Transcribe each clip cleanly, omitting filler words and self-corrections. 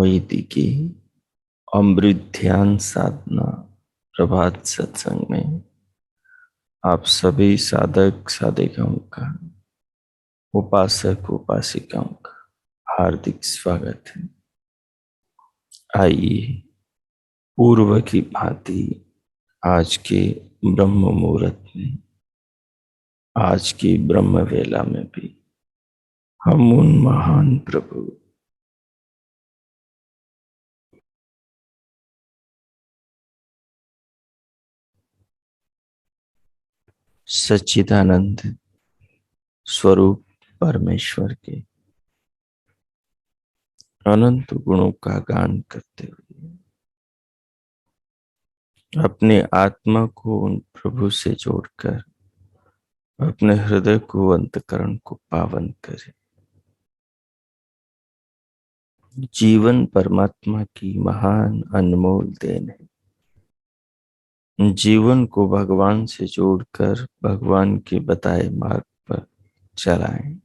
वैदिक की अमृत ध्यान साधना प्रभात सत्संग में आप सभी साधक साधिकाओं का, उपासक उपासिकाओं का हार्दिक स्वागत है। आइए पूर्व की भांति आज के ब्रह्म मुहूर्त में, आज की ब्रह्म वेला में भी हम उन महान प्रभु सच्चिदानंद स्वरूप परमेश्वर के अनंत गुणों का गान करते हुए अपने आत्मा को उन प्रभु से जोड़कर अपने हृदय को, अंतकरण को पावन करें। जीवन परमात्मा की महान अनमोल देन है। जीवन को भगवान से जोड़कर भगवान के बताए मार्ग पर चलाएं।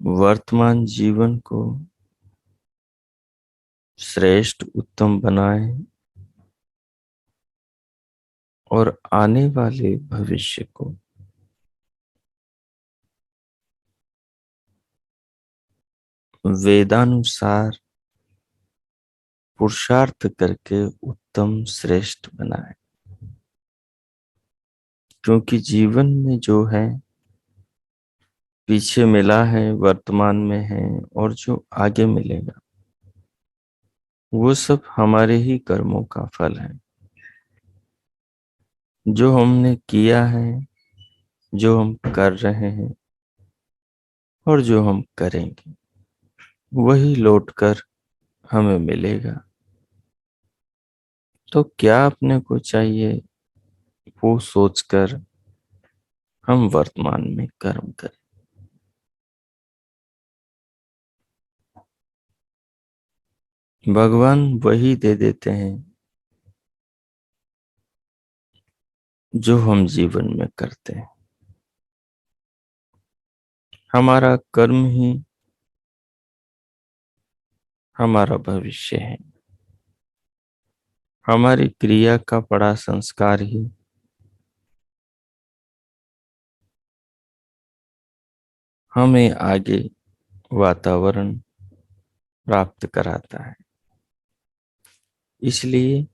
वर्तमान जीवन को श्रेष्ठ उत्तम बनाएं और आने वाले भविष्य को वेदानुसार पुरुषार्थ करके उत्तम श्रेष्ठ बनाएं। क्योंकि जीवन में जो है, पीछे मिला है, वर्तमान में है और जो आगे मिलेगा, वो सब हमारे ही कर्मों का फल है। जो हमने किया है, जो हम कर रहे हैं और जो हम करेंगे, वही लौटकर हमें मिलेगा। तो क्या अपने को चाहिए, वो सोचकर हम वर्तमान में कर्म करें। भगवान वही दे देते हैं जो हम जीवन में करते हैं। हमारा कर्म ही हमारा भविष्य है। हमारी क्रिया का बड़ा संस्कार ही हमें आगे वातावरण प्राप्त कराता है। इसलिए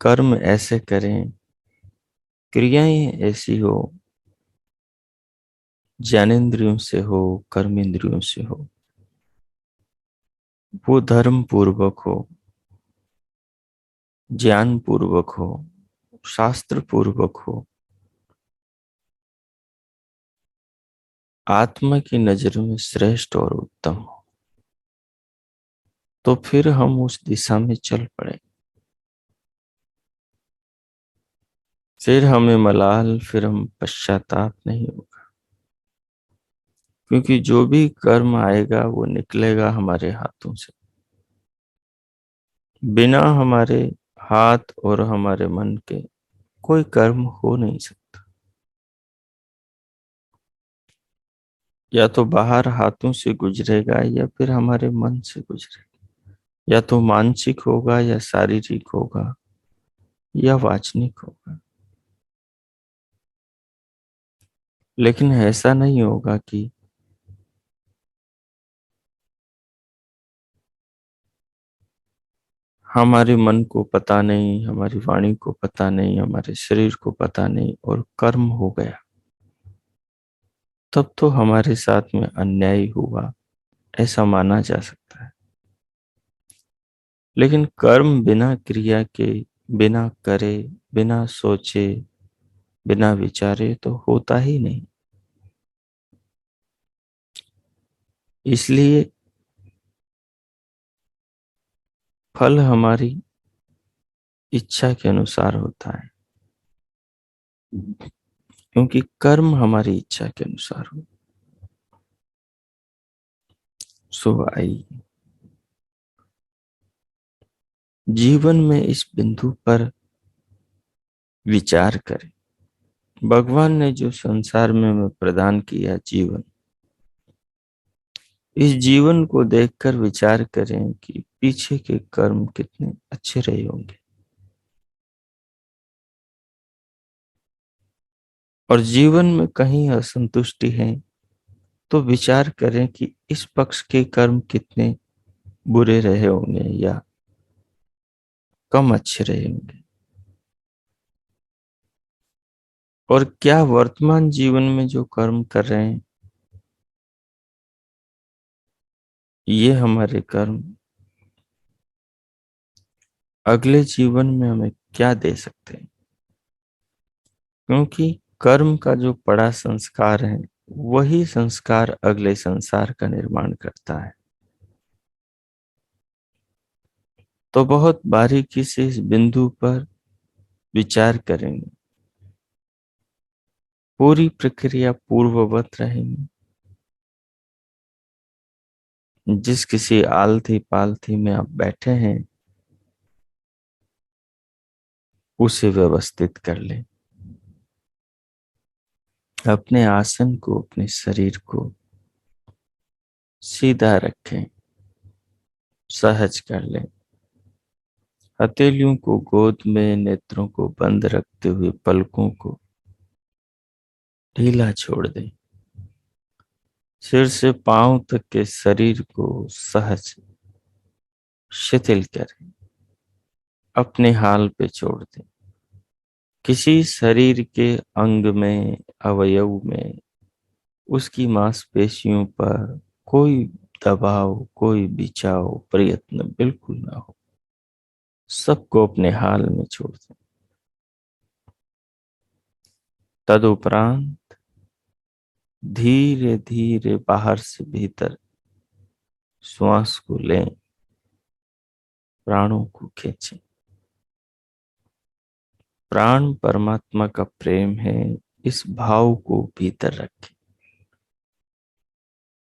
कर्म ऐसे करें, क्रियाएं ऐसी हो, ज्ञानेंद्रियों से हो, कर्मेंद्रियों से हो, वो धर्म पूर्वक हो, ज्ञान पूर्वक हो, शास्त्र पूर्वक हो, आत्मा की नजर में श्रेष्ठ और उत्तम हो। तो फिर हम उस दिशा में चल पड़े। फिर हमें मलाल, फिर हम पश्चाताप नहीं होगा। क्योंकि जो भी कर्म आएगा वो निकलेगा हमारे हाथों से। बिना हमारे हाथ और हमारे मन के कोई कर्म हो नहीं सकता। या तो बाहर हाथों से गुजरेगा या फिर हमारे मन से गुजरेगा। या तो मानसिक होगा या शारीरिक होगा या वाचनिक होगा। लेकिन ऐसा नहीं होगा कि हमारे मन को पता नहीं, हमारी वाणी को पता नहीं, हमारे शरीर को पता नहीं और कर्म हो गया। तब तो हमारे साथ में अन्याय हुआ ऐसा माना जा सकता है। लेकिन कर्म बिना क्रिया के, बिना करे, बिना सोचे, बिना विचारे तो होता ही नहीं। इसलिए फल हमारी इच्छा के अनुसार होता है, क्योंकि कर्म हमारी इच्छा के अनुसार हो। सो आई जीवन में इस बिंदु पर विचार करें। भगवान ने जो संसार में हमें प्रदान किया जीवन, इस जीवन को देखकर विचार करें कि पीछे के कर्म कितने अच्छे रहे होंगे। और जीवन में कहीं असंतुष्टि है तो विचार करें कि इस पक्ष के कर्म कितने बुरे रहे होंगे या कम अच्छे रहे होंगे। और क्या वर्तमान जीवन में जो कर्म कर रहे हैं, ये हमारे कर्म अगले जीवन में हमें क्या दे सकते हैं। क्योंकि कर्म का जो पड़ा संस्कार है, वही संस्कार अगले संसार का निर्माण करता है। तो बहुत बारीकी से इस बिंदु पर विचार करेंगे, पूरी प्रक्रिया पूर्ववत रहेगी। जिस किसी आलथी पालथी में आप बैठे हैं, उसे व्यवस्थित कर लें। अपने आसन को, अपने शरीर को सीधा रखें, सहज कर लें। हथेलियों को गोद में, नेत्रों को बंद रखते हुए पलकों को ढीला छोड़ दें। सिर से पांव तक के शरीर को सहज शिथिल करें, अपने हाल पे छोड़ दें। किसी शरीर के अंग में, अवयव में, उसकी मांसपेशियों पर कोई दबाव, कोई बिछाव प्रयत्न बिल्कुल ना हो। सबको अपने हाल में छोड़ दें। तदुपरांत धीरे धीरे बाहर से भीतर श्वास को लें, प्राणों को खींचें। प्राण परमात्मा का प्रेम है, इस भाव को भीतर रखें।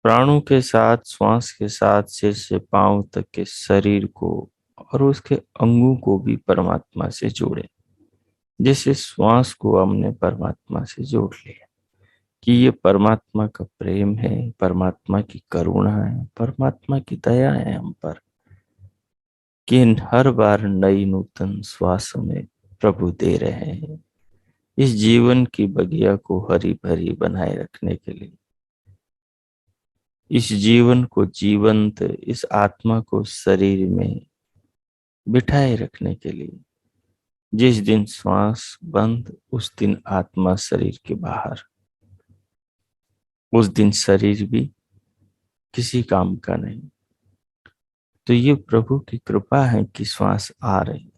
प्राणों के साथ, श्वास के साथ सिर से पांव तक के शरीर को और उसके अंगों को भी परमात्मा से जोड़ें। जैसे श्वास को हमने परमात्मा से जोड़ लिया कि ये परमात्मा का प्रेम है, परमात्मा की करुणा है, परमात्मा की दया है हम पर, कि हर बार नई नूतन श्वास में प्रभु दे रहे हैं इस जीवन की बगिया को हरी भरी बनाए रखने के लिए, इस जीवन को जीवंत, इस आत्मा को शरीर में बिठाए रखने के लिए। जिस दिन श्वास बंद, उस दिन आत्मा शरीर के बाहर, उस दिन शरीर भी किसी काम का नहीं। तो ये प्रभु की कृपा है कि श्वास आ रही,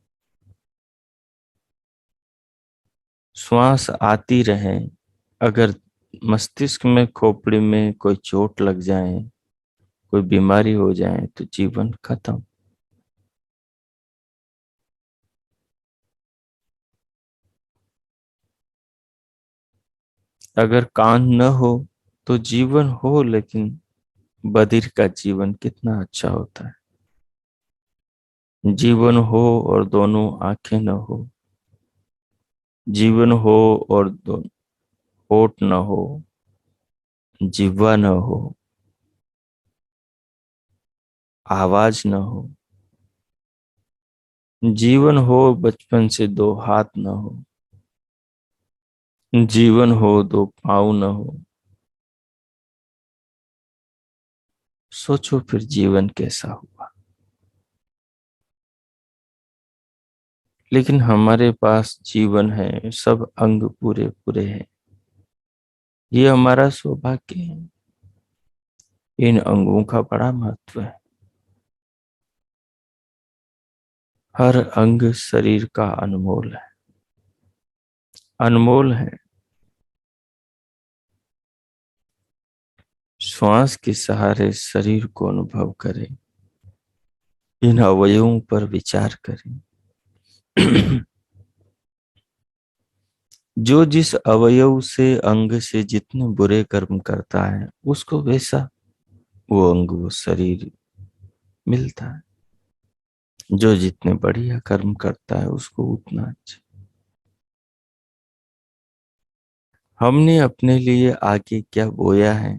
श्वास आती रहे। अगर मस्तिष्क में, खोपड़ी में कोई चोट लग जाए, कोई बीमारी हो जाए तो जीवन खत्म। अगर कान न हो तो जीवन हो, लेकिन बधिर का जीवन कितना अच्छा होता है। जीवन हो और दोनों आंखें न हो, जीवन हो और दो होठ न हो, जिह्वा न हो, आवाज न हो, जीवन हो बचपन से दो हाथ न हो, जीवन हो दो पाँव न हो। सोचो फिर जीवन कैसा हुआ। लेकिन हमारे पास जीवन है, सब अंग पूरे पूरे हैं। ये हमारा सौभाग्य है। इन अंगों का बड़ा महत्व है। हर अंग शरीर का अनमोल है, अनमोल है। श्वास के सहारे शरीर को अनुभव करें, इन अवयवों पर विचार करें। जो जिस अवयव से अंग से जितने बुरे कर्म करता है उसको वैसा वो अंग वो शरीर मिलता है। जो जितने बढ़िया कर्म करता है उसको उतना अच्छा। हमने अपने लिए आगे क्या बोया है,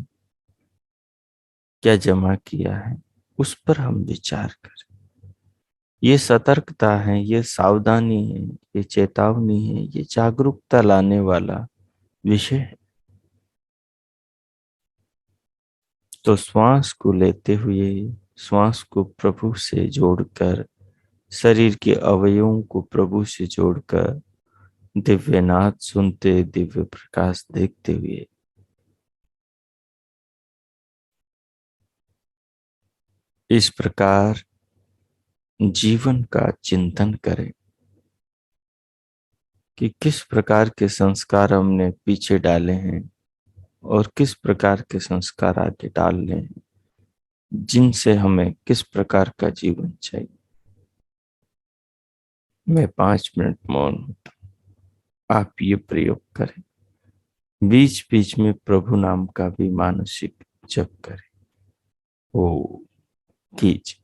क्या जमा किया है, उस पर हम विचार करें। ये सतर्कता है, ये सावधानी है, ये चेतावनी है, ये जागरूकता लाने वाला विषय है। तो श्वास को लेते हुए, श्वास को प्रभु से जोड़कर, शरीर के अवयवों को प्रभु से जोड़कर, दिव्य नाद सुनते, दिव्य प्रकाश देखते हुए इस प्रकार जीवन का चिंतन करें कि किस प्रकार के संस्कार हमने पीछे डाले हैं और किस प्रकार के संस्कार आगे डालने हैं, जिनसे हमें किस प्रकार का जीवन चाहिए। मैं 5 मिनट मौन हूं, आप ये प्रयोग करें। बीच बीच में प्रभु नाम का भी मानसिक जप करें। ओ कीजिए।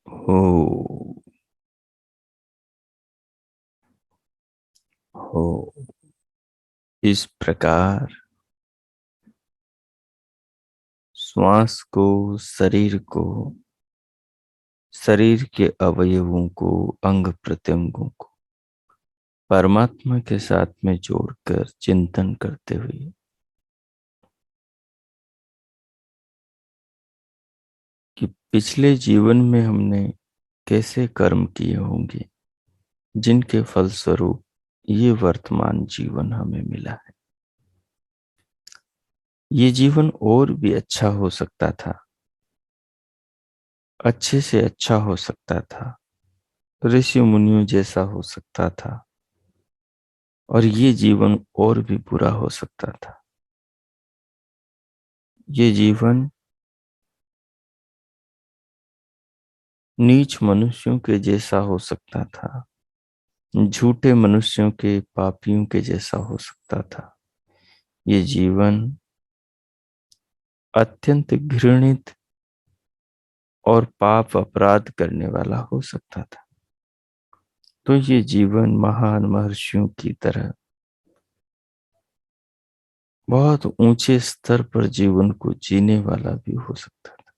हो हो। इस प्रकार श्वास को, शरीर को, शरीर के अवयवों को, अंग प्रत्यंगों को परमात्मा के साथ में जोड़कर चिंतन करते हुए कि पिछले जीवन में हमने कैसे कर्म किए होंगे, जिनके फलस्वरूप ये वर्तमान जीवन हमें मिला है। ये जीवन और भी अच्छा हो सकता था, अच्छे से अच्छा हो सकता था, ऋषि मुनियों जैसा हो सकता था, और ये जीवन और भी बुरा हो सकता था। ये जीवन नीच मनुष्यों के जैसा हो सकता था, झूठे मनुष्यों के, पापियों के जैसा हो सकता था। ये जीवन अत्यंत घृणित और पाप अपराध करने वाला हो सकता था। तो ये जीवन महान महर्षियों की तरह बहुत ऊंचे स्तर पर जीवन को जीने वाला भी हो सकता था।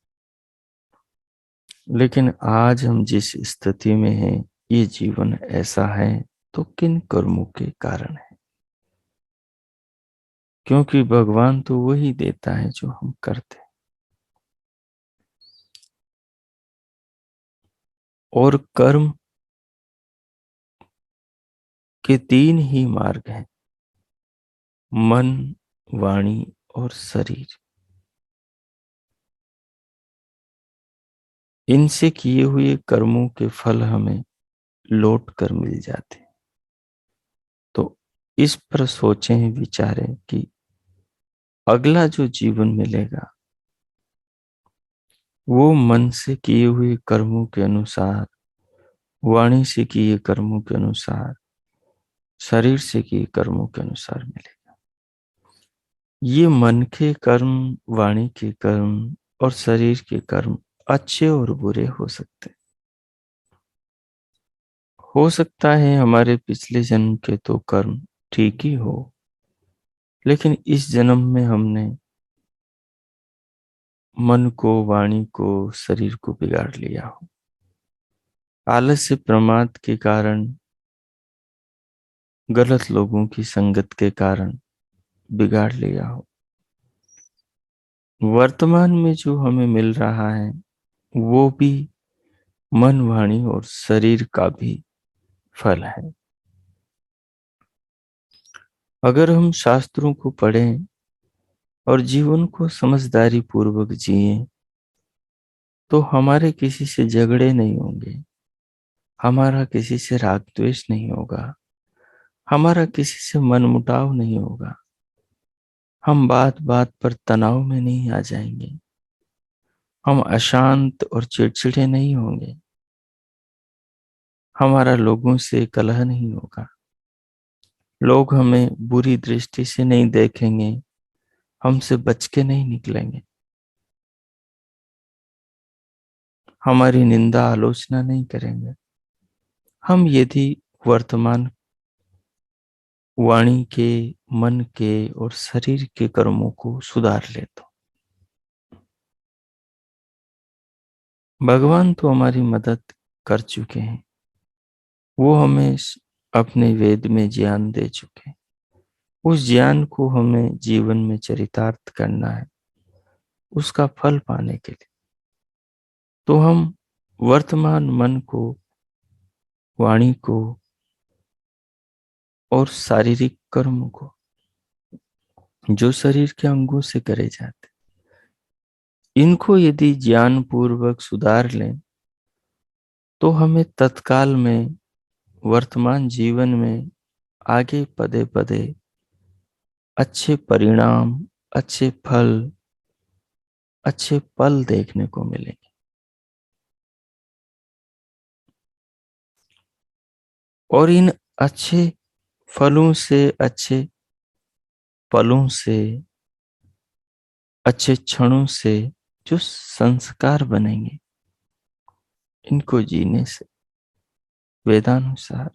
लेकिन आज हम जिस स्थिति में हैं, ये जीवन ऐसा है तो किन कर्मों के कारण है? क्योंकि भगवान तो वही देता है जो हम करते हैं। और कर्म के तीन ही मार्ग हैं: मन, वाणी और शरीर। इनसे किए हुए कर्मों के फल हमें लौट कर मिल जाते हैं। तो इस पर सोचें, विचारें कि अगला जो जीवन मिलेगा वो मन से किए हुए कर्मों के अनुसार, वाणी से किए कर्मों के अनुसार, शरीर से किए कर्मों के अनुसार मिलेगा। ये मन के कर्म, वाणी के कर्म और शरीर के कर्म अच्छे और बुरे हो सकते हैं। हो सकता है हमारे पिछले जन्म के तो कर्म ठीक ही हो, लेकिन इस जन्म में हमने मन को, वाणी को, शरीर को बिगाड़ लिया हो। आलस्य, प्रमाद के कारण, गलत लोगों की संगत के कारण बिगाड़ लिया हो। वर्तमान में जो हमें मिल रहा है वो भी मन, वाणी और शरीर का भी फल है। अगर हम शास्त्रों को पढ़ें और जीवन को समझदारी पूर्वक जिएं तो हमारे किसी से झगड़े नहीं होंगे, हमारा किसी से राग द्वेष नहीं होगा, हमारा किसी से मनमुटाव नहीं होगा, हम बात बात पर तनाव में नहीं आ जाएंगे, हम अशांत और चिड़चिड़े नहीं होंगे, हमारा लोगों से कलह नहीं होगा, लोग हमें बुरी दृष्टि से नहीं देखेंगे, हमसे बच के नहीं निकलेंगे, हमारी निंदा आलोचना नहीं करेंगे। हम यदि वर्तमान वाणी के, मन के और शरीर के कर्मों को सुधार ले तो भगवान तो हमारी मदद कर चुके हैं। वो हमें अपने वेद में ज्ञान दे चुके हैं। उस ज्ञान को हमें जीवन में चरितार्थ करना है, उसका फल पाने के लिए। तो हम वर्तमान मन को, वाणी को और शारीरिक कर्म को, जो शरीर के अंगों से करे जाते, इनको यदि ज्ञान पूर्वक सुधार लें तो हमें तत्काल में, वर्तमान जीवन में आगे पदे पदे अच्छे परिणाम, अच्छे फल, अच्छे पल देखने को मिलेंगे। और इन अच्छे फलों से, अच्छे पलों से, अच्छे क्षणों से जो संस्कार बनेंगे, इनको जीने से वेदानुसार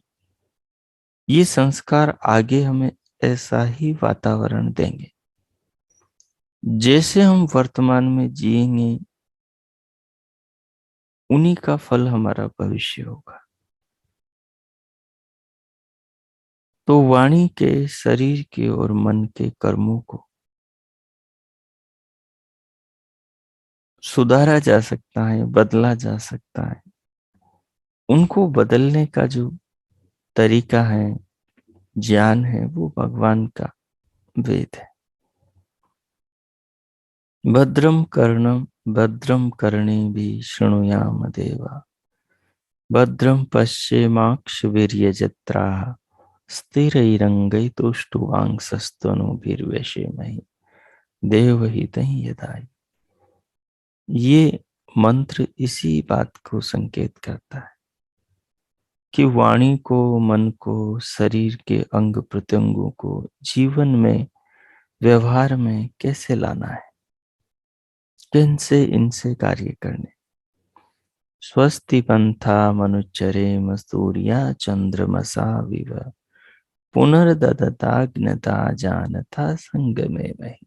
ये संस्कार आगे हमें ऐसा ही वातावरण देंगे। जैसे हम वर्तमान में जिएंगे, उन्हीं का फल हमारा भविष्य होगा। तो वाणी के, शरीर के और मन के कर्मों को सुधारा जा सकता है, बदला जा सकता है। उनको बदलने का जो तरीका है, ज्ञान है, वो भगवान का वेद है। भद्रम कर्णम भद्रम कर्णेभिः शृणुयाम देवा, भद्रम पश्येमाक्षभिर्यजत्राः, स्थिरैरङ्गैस्तुष्टुवांसस्तनूभिर्व्यसेमहि देवहितं यदाहि। ये मंत्र इसी बात को संकेत करता है कि वाणी को, मन को, शरीर के अंग प्रत्यंगों को जीवन में, व्यवहार में कैसे लाना है, किनसे इनसे कार्य करने। स्वस्ति पंथा मनुच्चरे मस्तूर्या चंद्रमसा विव, पुनर्ददताग्नता जानथा संगमे महि।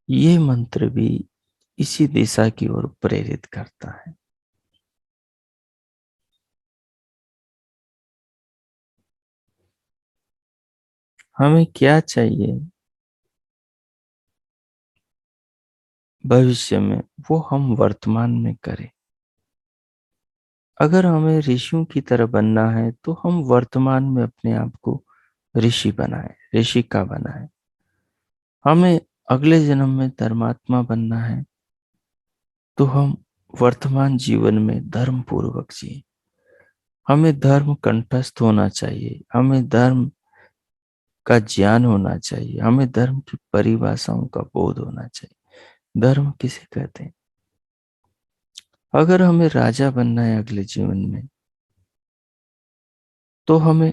ये मंत्र भी इसी दिशा की ओर प्रेरित करता है। हमें क्या चाहिए भविष्य में, वो हम वर्तमान में करें। अगर हमें ऋषियों की तरह बनना है तो हम वर्तमान में अपने आप को ऋषि बनाए, ऋषिका बनाए। हमें अगले जन्म में धर्मात्मा बनना है तो हम वर्तमान जीवन में धर्म पूर्वक जिए। हमें धर्म कंठस्थ होना चाहिए, हमें धर्म का ज्ञान होना चाहिए, हमें धर्म की परिभाषाओं का बोध होना चाहिए। धर्म किसे कहते हैं? अगर हमें राजा बनना है अगले जीवन में, तो हमें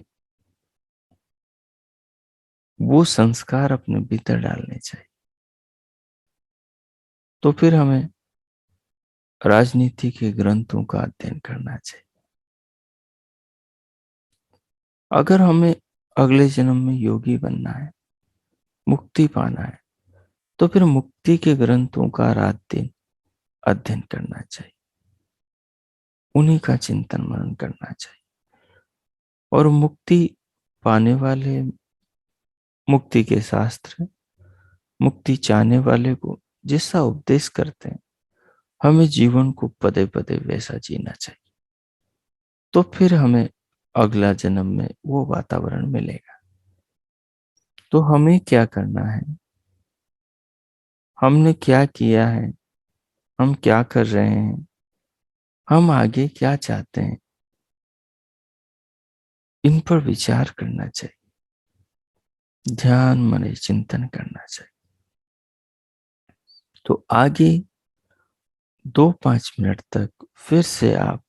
वो संस्कार अपने भीतर डालने चाहिए। तो फिर हमें राजनीति के ग्रंथों का अध्ययन करना चाहिए। अगर हमें अगले जन्म में योगी बनना है, मुक्ति पाना है, तो फिर मुक्ति के ग्रंथों का रात दिन अध्ययन करना चाहिए, उन्हीं का चिंतन मनन करना चाहिए। और मुक्ति पाने वाले, मुक्ति के शास्त्र, मुक्ति चाहने वाले को जैसा उपदेश करते हैं, हमें जीवन को पदे पदे वैसा जीना चाहिए। तो फिर हमें अगला जन्म में वो वातावरण मिलेगा। तो हमें क्या करना है, हमने क्या किया है, हम क्या कर रहे हैं, हम आगे क्या चाहते हैं, इन पर विचार करना चाहिए, ध्यान मन चिंतन करना चाहिए। तो आगे 2-5 मिनट तक फिर से आप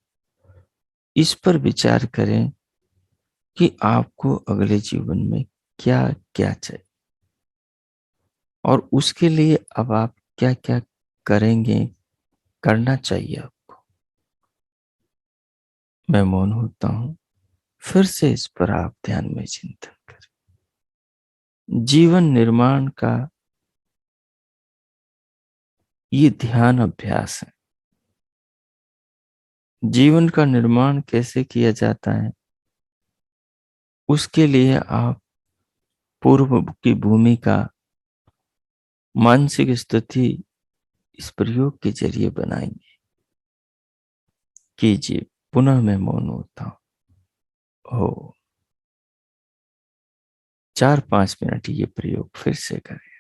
इस पर विचार करें कि आपको अगले जीवन में क्या क्या चाहिए, और उसके लिए अब आप क्या क्या करेंगे, करना चाहिए आपको। मैं मौन होता हूं, फिर से इस पर आप ध्यान में चिंतन करें। जीवन निर्माण का ये ध्यान अभ्यास है। जीवन का निर्माण कैसे किया जाता है, उसके लिए आप पूर्व की भूमिका, मानसिक स्थिति इस प्रयोग के जरिए बनाएंगे। कीजिए। पुनः मैं मौन होता हूं। हो 4-5 मिनट ये प्रयोग फिर से करें।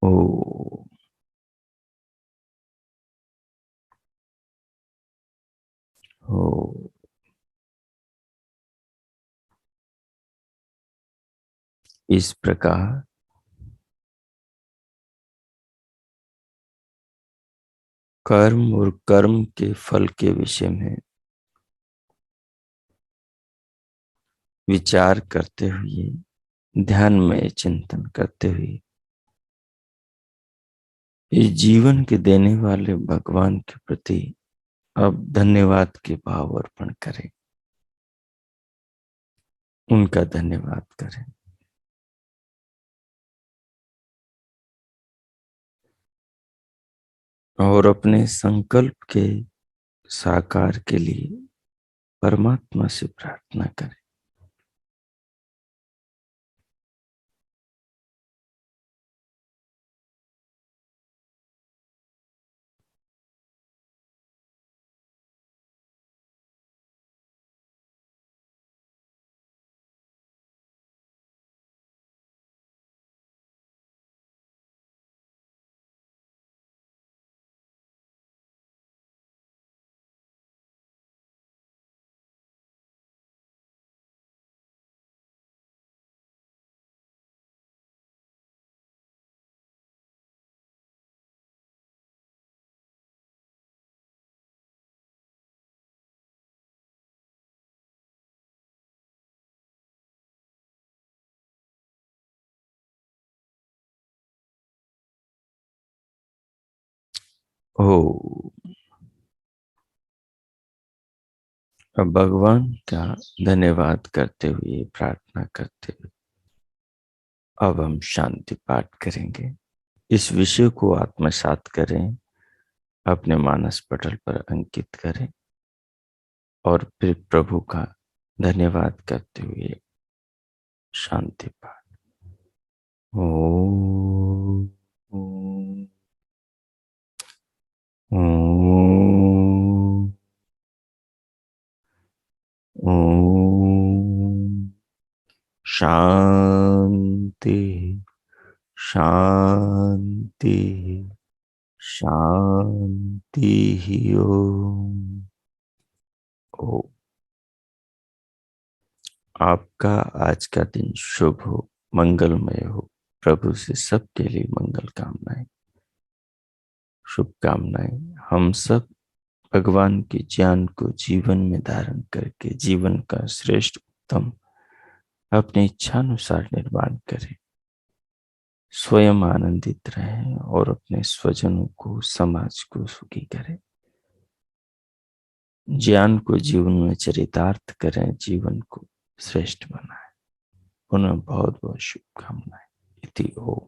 ओ ओ इस प्रकार कर्म और कर्म के फल के विषय में विचार करते हुए, ध्यान में चिंतन करते हुए इस जीवन के देने वाले भगवान के प्रति अब धन्यवाद के भाव अर्पण करें, उनका धन्यवाद करें। और अपने संकल्प के साकार के लिए परमात्मा से प्रार्थना करें। ओ अब भगवान का धन्यवाद करते हुए, प्रार्थना करते हुए अब हम शांति पाठ करेंगे। इस विषय को आत्मसात करें, अपने मानस पटल पर अंकित करें और फिर प्रभु का धन्यवाद करते हुए शांति पाठ। ओम ओम ओम शांति शांति शांति ओम। ओ आपका आज का दिन शुभ हो, मंगलमय हो। प्रभु से सबके लिए मंगल कामनाएं, शुभकामनाएं। हम सब भगवान के ज्ञान को जीवन में धारण करके जीवन का श्रेष्ठ उत्तम अपनी इच्छा अनुसार निर्माण करें, स्वयं आनंदित रहें और अपने स्वजनों को, समाज को सुखी करें। ज्ञान को जीवन में चरितार्थ करें, जीवन को श्रेष्ठ बनाएं। पुनः बहुत बहुत शुभकामनाएं। इति ओम।